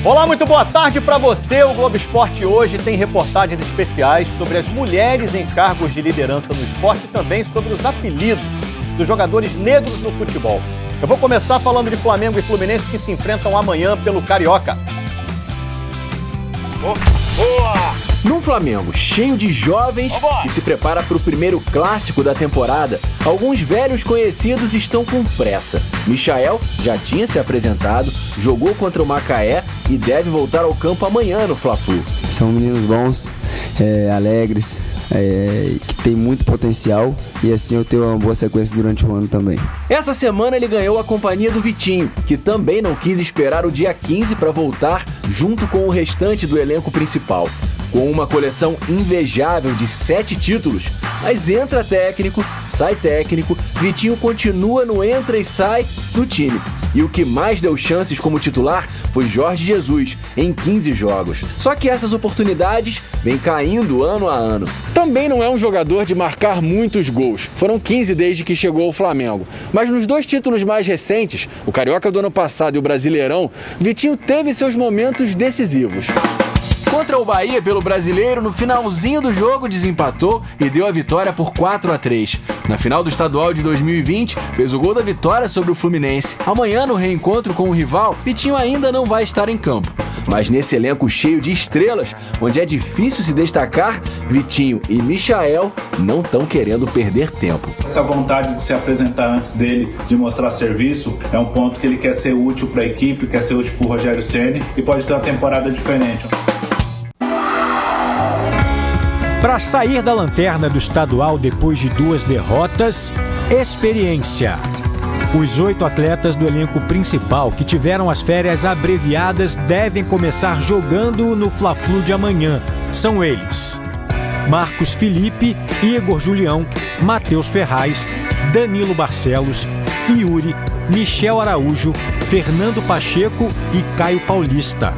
Olá, muito boa tarde para você. O Globo Esporte hoje tem reportagens especiais sobre as mulheres em cargos de liderança no esporte e também sobre os apelidos dos jogadores negros no futebol. Eu vou começar falando de Flamengo e Fluminense que se enfrentam amanhã pelo Carioca. Boa! Num Flamengo cheio de jovens que se prepara para o primeiro clássico da temporada, alguns velhos conhecidos estão com pressa. Michael já tinha se apresentado, jogou contra o Macaé e deve voltar ao campo amanhã no Fla-Flu. São meninos bons, alegres, que tem muito potencial e assim eu tenho uma boa sequência durante o ano também. Essa semana ele ganhou a companhia do Vitinho, que também não quis esperar o dia 15 para voltar junto com o restante do elenco principal. Com uma coleção invejável de 7 títulos, mas entra técnico, sai técnico, Vitinho continua no entra e sai do time. E o que mais deu chances como titular foi Jorge Jesus, em 15 jogos. Só que essas oportunidades vêm caindo ano a ano. Também não é um jogador de marcar muitos gols. Foram 15 desde que chegou ao Flamengo. Mas nos 2 títulos mais recentes, o Carioca do ano passado e o Brasileirão, Vitinho teve seus momentos decisivos. Contra o Bahia pelo Brasileiro, no finalzinho do jogo desempatou e deu a vitória por 4-3. Na final do estadual de 2020, fez o gol da vitória sobre o Fluminense. Amanhã, no reencontro com o rival, Vitinho ainda não vai estar em campo. Mas nesse elenco cheio de estrelas, onde é difícil se destacar, Vitinho e Michael não estão querendo perder tempo. Essa vontade de se apresentar antes dele, de mostrar serviço, é um ponto que ele quer ser útil para a equipe, quer ser útil para o Rogério Ceni e pode ter uma temporada diferente. Para sair da lanterna do estadual depois de 2 derrotas, experiência. Os 8 atletas do elenco principal que tiveram as férias abreviadas devem começar jogando no Fla-Flu de amanhã. São eles: Marcos Felipe, Igor Julião, Matheus Ferraz, Danilo Barcelos, Yuri, Michel Araújo, Fernando Pacheco e Caio Paulista.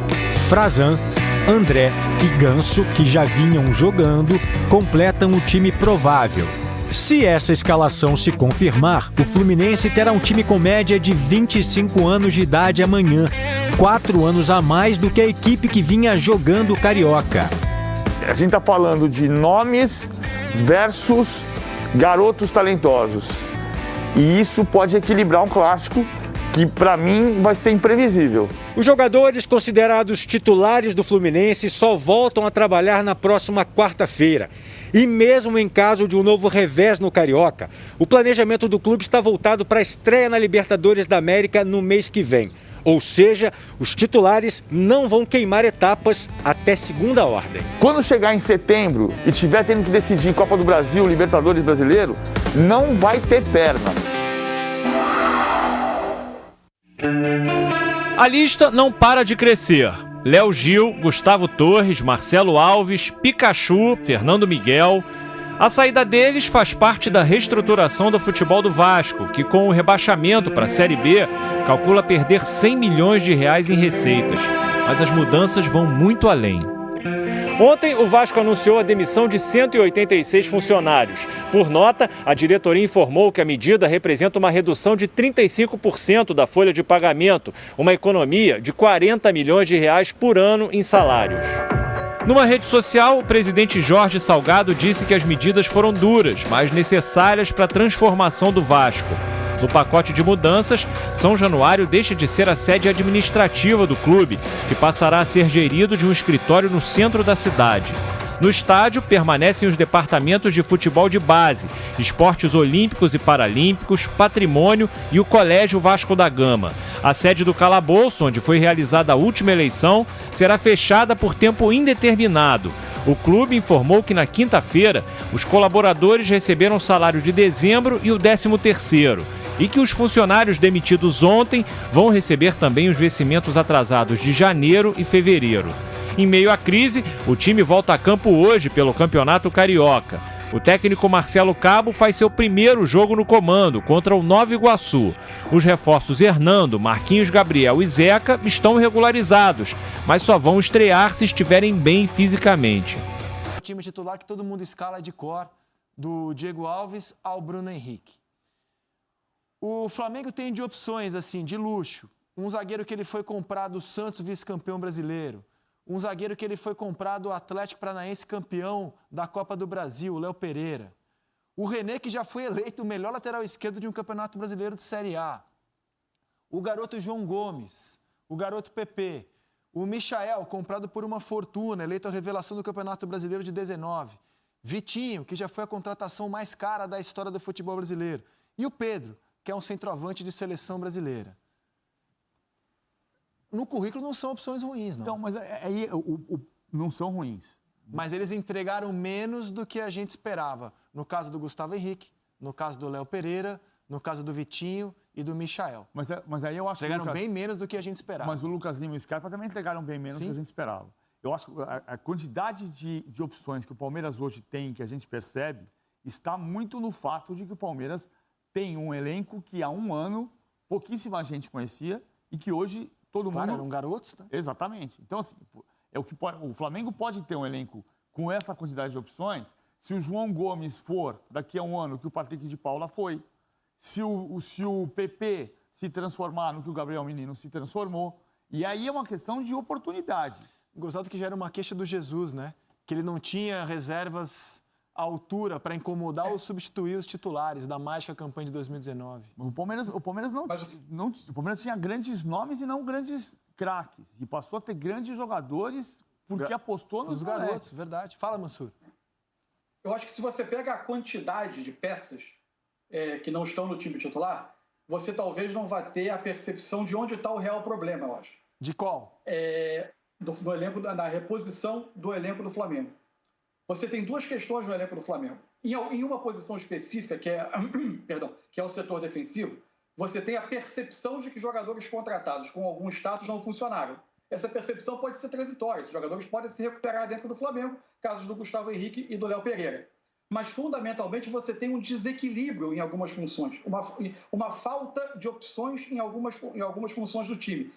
Frazan, André e Ganso, que já vinham jogando, completam o time provável. Se essa escalação se confirmar, o Fluminense terá um time com média de 25 anos de idade amanhã, 4 anos a mais do que a equipe que vinha jogando o Carioca. A gente está falando de nomes versus garotos talentosos. E isso pode equilibrar um clássico que, para mim, vai ser imprevisível. Os jogadores considerados titulares do Fluminense só voltam a trabalhar na próxima quarta-feira. E mesmo em caso de um novo revés no Carioca, o planejamento do clube está voltado para a estreia na Libertadores da América no mês que vem. Ou seja, os titulares não vão queimar etapas até segunda ordem. Quando chegar em setembro e tiver tendo que decidir Copa do Brasil, Libertadores Brasileiro, não vai ter perna. A lista não para de crescer. Léo Gil, Gustavo Torres, Marcelo Alves, Pikachu, Fernando Miguel. A saída deles faz parte da reestruturação do futebol do Vasco, que com o rebaixamento para a Série B, calcula perder 100 milhões de reais em receitas. Mas as mudanças vão muito além. Ontem, o Vasco anunciou a demissão de 186 funcionários. Por nota, a diretoria informou que a medida representa uma redução de 35% da folha de pagamento, uma economia de 40 milhões de reais por ano em salários. Numa rede social, o presidente Jorge Salgado disse que as medidas foram duras, mas necessárias para a transformação do Vasco. No pacote de mudanças, São Januário deixa de ser a sede administrativa do clube, que passará a ser gerido de um escritório no centro da cidade. No estádio, permanecem os departamentos de futebol de base, esportes olímpicos e paralímpicos, patrimônio e o Colégio Vasco da Gama. A sede do Calabouço, onde foi realizada a última eleição, será fechada por tempo indeterminado. O clube informou que na quinta-feira, os colaboradores receberam o salário de dezembro e o 13º. E que os funcionários demitidos ontem vão receber também os vencimentos atrasados de janeiro e fevereiro. Em meio à crise, o time volta a campo hoje pelo Campeonato Carioca. O técnico Marcelo Cabo faz seu primeiro jogo no comando contra o Nova Iguaçu. Os reforços Hernando, Marquinhos Gabriel e Zeca estão regularizados, mas só vão estrear se estiverem bem fisicamente. O time titular que todo mundo escala de cor, do Diego Alves ao Bruno Henrique. O Flamengo tem de opções assim de luxo. Um zagueiro que ele foi comprar do Santos, vice-campeão brasileiro. Um zagueiro que ele foi comprar do Atlético Paranaense, campeão da Copa do Brasil, Léo Pereira. O René, que já foi eleito o melhor lateral esquerdo de um campeonato brasileiro de Série A. O garoto João Gomes. O garoto Pepe. O Michael, comprado por uma fortuna, eleito a revelação do Campeonato Brasileiro de 19. Vitinho, que já foi a contratação mais cara da história do futebol brasileiro. E o Pedro, que é um centroavante de seleção brasileira. No currículo não são opções ruins, não. Então, mas aí não são ruins. Mas eles entregaram menos do que a gente esperava. No caso do Gustavo Henrique, no caso do Léo Pereira, no caso do Vitinho e do Michael. Mas aí eu acho que entregaram bem menos do que a gente esperava. Mas o Lucas Lima e o Scarpa também entregaram bem menos do que a gente esperava. Eu acho que a quantidade de opções que o Palmeiras hoje tem, que a gente percebe, está muito no fato de que o Palmeiras tem um elenco que há um ano pouquíssima gente conhecia e que hoje todo mundo... eram garotos, né? Exatamente. Então, assim, o Flamengo pode ter um elenco com essa quantidade de opções se o João Gomes for daqui a um ano que o Patrick de Paula foi, se o PP se transformar no que o Gabriel Menino se transformou. E aí é uma questão de oportunidades. Gostado que já era uma queixa do Jesus, né? Que ele não tinha reservas à altura para incomodar ou substituir os titulares da mágica campanha de 2019. O Palmeiras o Palmeiras tinha grandes nomes e não grandes craques. E passou a ter grandes jogadores porque apostou nos garotos. Verdade. Fala, Mansur. Eu acho que se você pega a quantidade de peças que não estão no time titular, você talvez não vá ter a percepção de onde está o real problema, eu acho. De qual? Do elenco, da reposição do elenco do Flamengo. Você tem duas questões no elenco do Flamengo. Em uma posição específica, que é o setor defensivo, você tem a percepção de que jogadores contratados com algum status não funcionaram. Essa percepção pode ser transitória. Esses jogadores podem se recuperar dentro do Flamengo, casos do Gustavo Henrique e do Léo Pereira. Mas, fundamentalmente, você tem um desequilíbrio em algumas funções, uma falta de opções em algumas funções do time,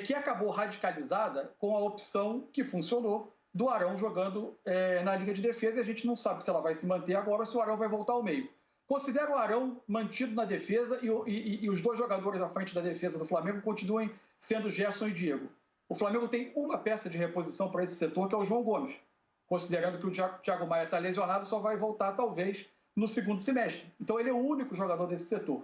que acabou radicalizada com a opção que funcionou do Arão jogando na linha de defesa, e a gente não sabe se ela vai se manter agora ou se o Arão vai voltar ao meio. Considero o Arão mantido na defesa e os dois jogadores à frente da defesa do Flamengo continuem sendo Gerson e Diego. O Flamengo tem uma peça de reposição para esse setor, que é o João Gomes. Considerando que o Thiago Maia está lesionado, só vai voltar talvez no segundo semestre. Então ele é o único jogador desse setor.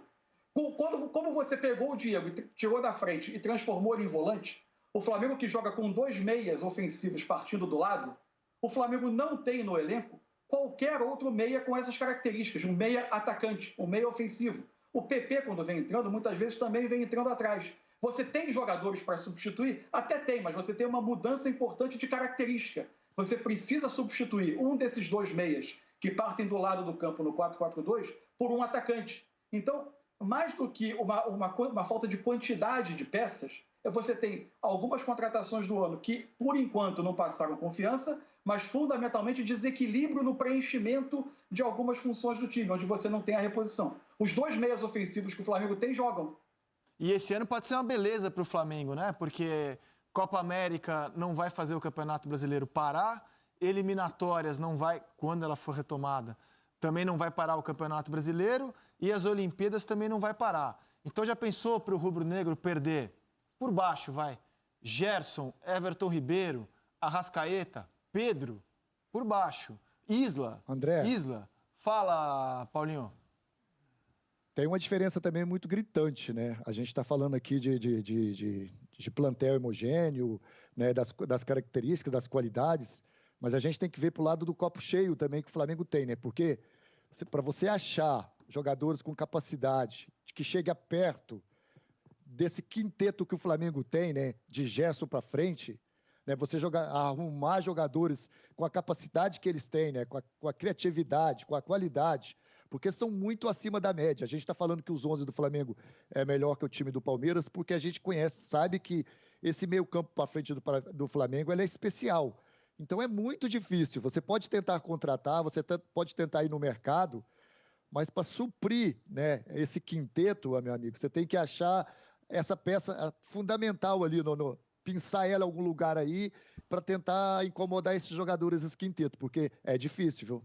Como você pegou o Diego, tirou da frente e transformou ele em volante, o Flamengo que joga com dois meias ofensivos partindo do lado, o Flamengo não tem no elenco qualquer outro meia com essas características, um meia atacante, um meia ofensivo. O PP, quando vem entrando, muitas vezes também vem entrando atrás. Você tem jogadores para substituir? Até tem, mas você tem uma mudança importante de característica. Você precisa substituir um desses dois meias que partem do lado do campo no 4-4-2 por um atacante. Então, mais do que uma falta de quantidade de peças, você tem algumas contratações do ano que, por enquanto, não passaram confiança, mas, fundamentalmente, desequilíbrio no preenchimento de algumas funções do time, onde você não tem a reposição. Os dois meias ofensivos que o Flamengo tem jogam. E esse ano pode ser uma beleza para o Flamengo, né? Porque Copa América não vai fazer o Campeonato Brasileiro parar, eliminatórias não vai, quando ela for retomada, também não vai parar o Campeonato Brasileiro e as Olimpíadas também não vai parar. Então já pensou para o rubro-negro perder por baixo, Gerson, Everton Ribeiro, Arrascaeta, Pedro, por baixo, Isla, fala, Paulinho. Tem uma diferença também muito gritante, né? A gente está falando aqui de plantel homogêneo, né? das características, das qualidades, mas a gente tem que ver para o lado do copo cheio também que o Flamengo tem, né? Porque para você achar jogadores com capacidade, que chegue perto desse quinteto que o Flamengo tem, né? De Gerson para frente, né? Você arrumar jogadores com a capacidade que eles têm, né? Com a criatividade, com a qualidade, porque são muito acima da média. A gente está falando que os 11 do Flamengo é melhor que o time do Palmeiras, porque a gente conhece, sabe que esse meio campo para frente do Flamengo ele é especial. Então é muito difícil. Você pode tentar contratar, você pode tentar ir no mercado, mas para suprir, né, esse quinteto, meu amigo, você tem que achar essa peça fundamental ali, pinçar ela em algum lugar aí para tentar incomodar esses jogadores, esse quinteto, porque é difícil, viu?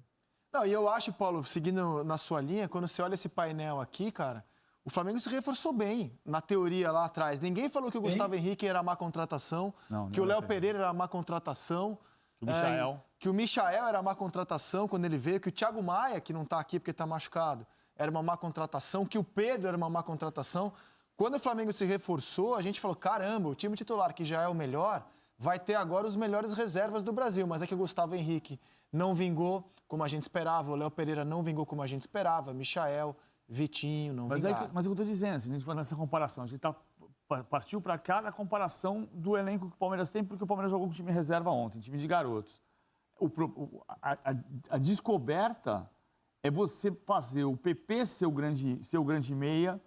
Não, e eu acho, Paulo, seguindo na sua linha, quando você olha esse painel aqui, cara, O Flamengo se reforçou bem, na teoria lá atrás. Ninguém falou que o Gustavo Henrique era má contratação, que o Léo Pereira era má contratação. Que o Michael era má contratação quando ele veio, que o Thiago Maia, que não está aqui porque está machucado, era uma má contratação, que o Pedro era uma má contratação. Quando o Flamengo se reforçou, a gente falou, caramba, o time titular, que já é o melhor, vai ter agora os melhores reservas do Brasil. Mas é que o Gustavo Henrique não vingou como a gente esperava, o Léo Pereira não vingou como a gente esperava, Michael, Vitinho, não vingaram. Mas é o que eu estou dizendo, se a gente for nessa comparação, a gente partiu para cada comparação do elenco que o Palmeiras tem, porque o Palmeiras jogou com time reserva ontem, time de garotos. A descoberta é você fazer o PP ser o grande meia,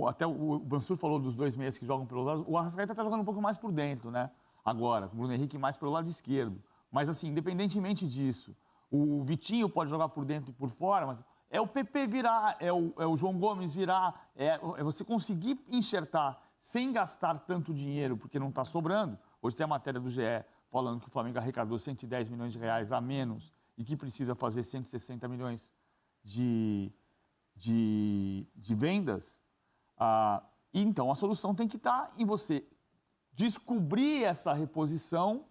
até o Mansur falou dos 2 meias que jogam pelos lados, o Arrascaeta está jogando um pouco mais por dentro, né? Agora, com o Bruno Henrique mais pelo lado esquerdo. Mas, assim, independentemente disso, o Vitinho pode jogar por dentro e por fora, mas é o PP virar, é o João Gomes virar, é você conseguir enxertar sem gastar tanto dinheiro, porque não está sobrando. Hoje tem a matéria do GE falando que o Flamengo arrecadou 110 milhões de reais a menos e que precisa fazer 160 milhões de vendas. Então, a solução tem que estar em você descobrir essa reposição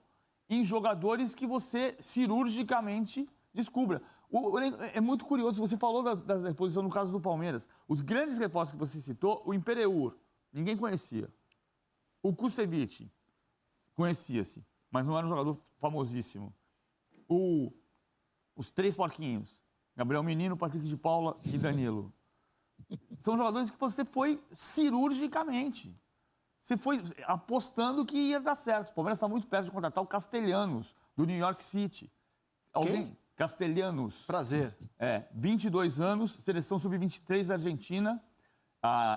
em jogadores que você cirurgicamente descubra. É muito curioso, você falou da reposição no caso do Palmeiras. Os grandes reforços que você citou, o Impereur, ninguém conhecia. O Kusevich, conhecia-se, mas não era um jogador famosíssimo. Os 3 porquinhos, Gabriel Menino, Patrick de Paula e Danilo. São jogadores que você foi cirurgicamente. Você foi apostando que ia dar certo. O Palmeiras está muito perto de contratar o Castellanos, do New York City. Alguém? Castellanos. Prazer. 22 anos, seleção sub-23 da Argentina,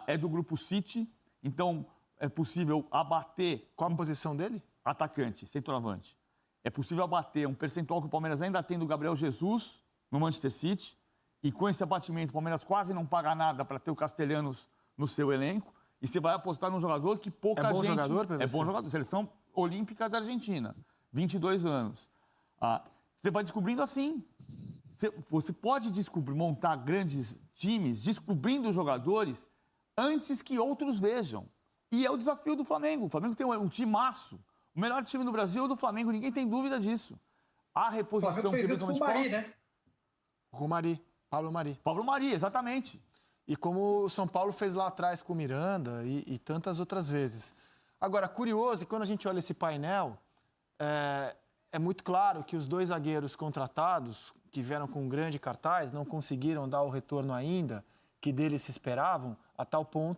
é do grupo City, então é possível abater... Qual a posição dele? Atacante, centroavante. É possível abater um percentual que o Palmeiras ainda tem do Gabriel Jesus no Manchester City, e com esse abatimento o Palmeiras quase não paga nada para ter o Castellanos no seu elenco, e você vai apostar num jogador que pouca gente... É bom jogador, PVC? É bom jogador, seleção olímpica da Argentina, 22 anos. Você vai descobrindo assim. Você pode montar grandes times descobrindo jogadores antes que outros vejam. E é o desafio do Flamengo. O Flamengo tem um timaço. O melhor time do Brasil é o do Flamengo, ninguém tem dúvida disso. A reposição... O Flamengo fez isso com o Mari, né? Com o Mari, Pablo Mari. Pablo Mari, exatamente. E como o São Paulo fez lá atrás com o Miranda e tantas outras vezes. Agora, curioso, quando a gente olha esse painel, é muito claro que os 2 zagueiros contratados, que vieram com um grande cartaz, não conseguiram dar o retorno ainda que deles se esperavam, a tal ponto